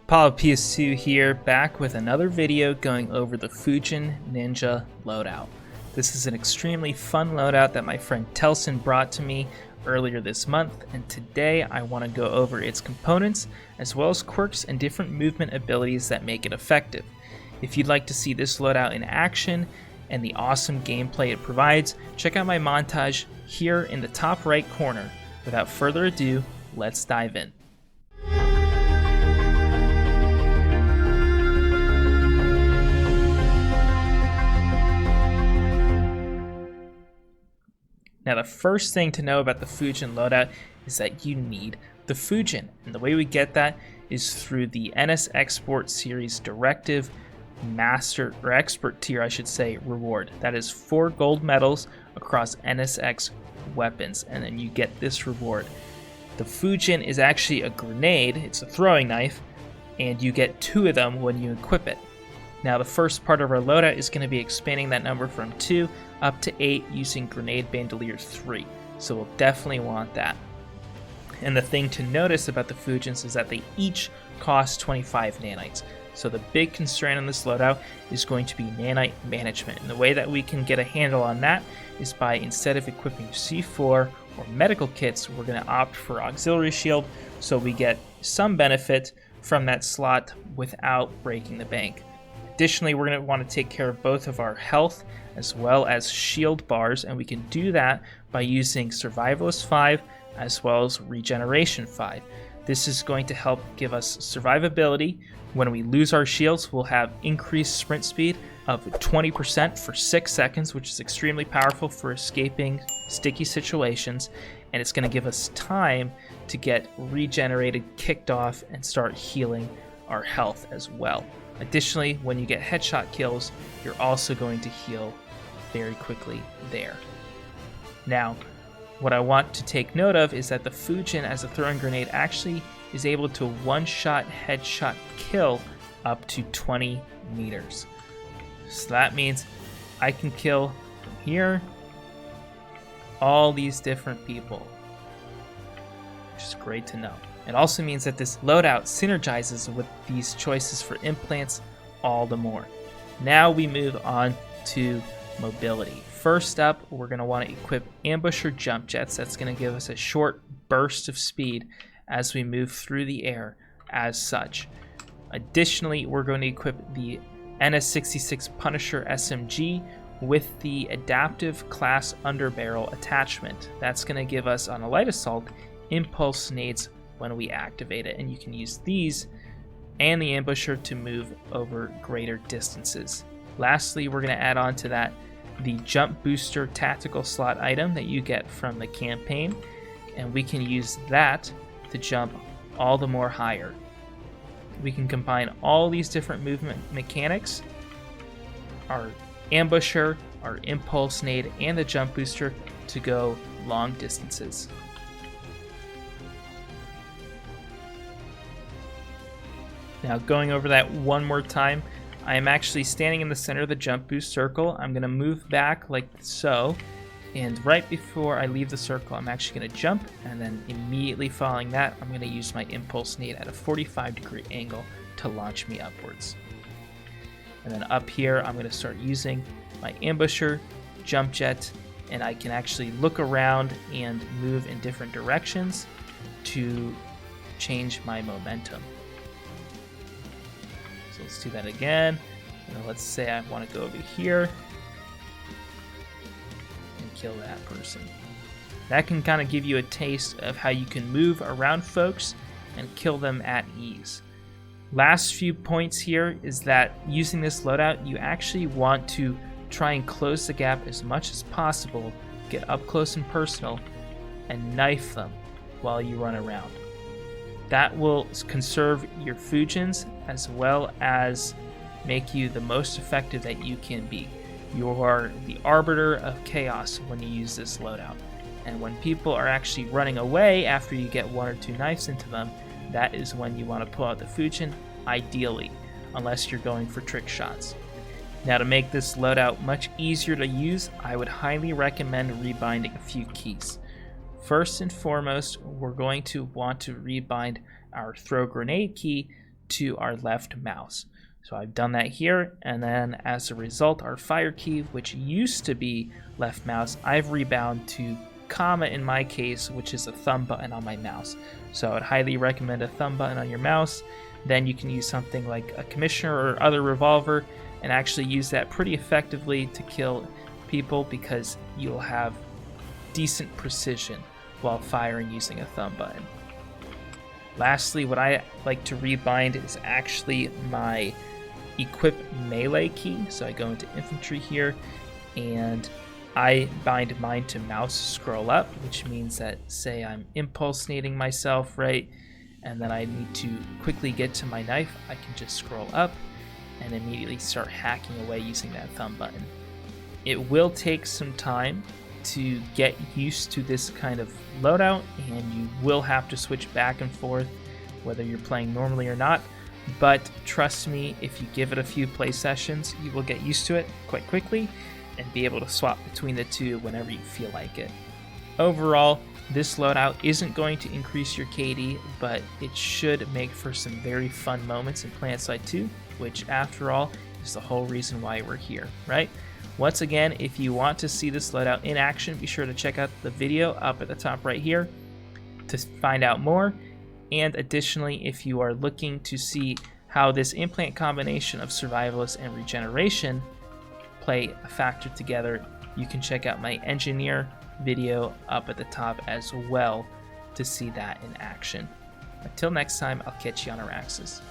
Apollo PS2 here, back with another video going over the Fujin Ninja loadout. This is an extremely fun loadout that my friend Telson brought to me earlier this month, and today I want to go over its components as well as quirks and different movement abilities that make it effective. If you'd like to see this loadout in action and the awesome gameplay it provides, check out my montage here in the top right corner. Without further ado, let's dive in. Now, the first thing to know about the Fujin loadout is that you need the Fujin, and the way we get that is through the NS Export Series Directive Master, or Expert tier I should say, reward. That is 4 gold medals across NSX weapons, and then you get this reward. The Fujin is actually a grenade, it's a throwing knife, and you get 2 of them when you equip it. Now, the first part of our loadout is going to be expanding that number from 2 up to 8 using Grenade Bandolier 3, so we'll definitely want that. And the thing to notice about the Fujins is that they each cost 25 nanites. So the big constraint on this loadout is going to be nanite management. And the way that we can get a handle on that is by, instead of equipping C4 or medical kits, we're going to opt for auxiliary shield, so we get some benefit from that slot without breaking the bank. Additionally, we're going to want to take care of both of our health as well as shield bars, and we can do that by using Survivalist 5 as well as Regeneration 5. This is going to help give us survivability. When we lose our shields, we'll have increased sprint speed of 20% for 6 seconds, which is extremely powerful for escaping sticky situations, and it's going to give us time to get regenerated, kicked off, and start healing our health as well. Additionally, when you get headshot kills, you're also going to heal very quickly there. Now, what I want to take note of is that the Fujin as a throwing grenade actually is able to one-shot headshot kill up to 20 meters. So that means I can kill from here all these different people, which is great to know. It also means that this loadout synergizes with these choices for implants all the more. Now we move on to mobility. First up, we're going to want to equip Ambusher Jump Jets. That's going to give us a short burst of speed as we move through the air as such. Additionally, we're going to equip the NS66 Punisher SMG with the Adaptive Class Underbarrel attachment. That's going to give us, on a light assault, impulse nades when we activate it, and you can use these and the Ambusher to move over greater distances. Lastly, we're going to add on to that the Jump Booster tactical slot item that you get from the campaign, and we can use that to jump all the more higher. We can combine all these different movement mechanics, our Ambusher, our Impulse Nade, and the Jump Booster to go long distances. Now, going over that one more time, I am actually standing in the center of the jump boost circle. I'm going to move back like so, and right before I leave the circle, I'm actually going to jump, and then immediately following that, I'm going to use my impulse nade at a 45-degree angle to launch me upwards. And then up here, I'm going to start using my ambusher, jump jet, and I can actually look around and move in different directions to change my momentum. So let's do that again. And let's say I want to go over here and kill that person. That can kind of give you a taste of how you can move around folks and kill them at ease. Last few points here is that using this loadout, you actually want to try and close the gap as much as possible, get up close and personal, and knife them while you run around. That will conserve your Fujins as well as make you the most effective that you can be. You are the arbiter of chaos when you use this loadout. And when people are actually running away after you get 1 or 2 knives into them, that is when you want to pull out the Fujin, ideally, unless you're going for trick shots. Now, to make this loadout much easier to use, I would highly recommend rebinding a few keys. First and foremost, we're going to want to rebind our throw grenade key to our left mouse. So I've done that here, and then as a result, our fire key, which used to be left mouse, I've rebound to comma in my case, which is a thumb button on my mouse. So I would highly recommend a thumb button on your mouse. Then you can use something like a commissioner or other revolver and actually use that pretty effectively to kill people, because you'll have decent precision while firing using a thumb button. Lastly, what I like to rebind is actually my equip melee key. So I go into infantry here and I bind mine to mouse scroll up, which means that, say I'm impulsionating myself, right, and then I need to quickly get to my knife, I can just scroll up and immediately start hacking away using that thumb button. It will take some time to get used to this kind of loadout, and you will have to switch back and forth whether you're playing normally or not, but trust me, if you give it a few play sessions, you will get used to it quite quickly and be able to swap between the two whenever you feel like it. Overall, this loadout isn't going to increase your KD, but it should make for some very fun moments in Planetside 2, which after all is the whole reason why we're here, right? Once again, if you want to see this loadout in action, be sure to check out the video up at the top right here to find out more. And additionally, if you are looking to see how this implant combination of survivalist and regeneration play a factor together, you can check out my engineer video up at the top as well to see that in action. Until next time, I'll catch you on Araxis.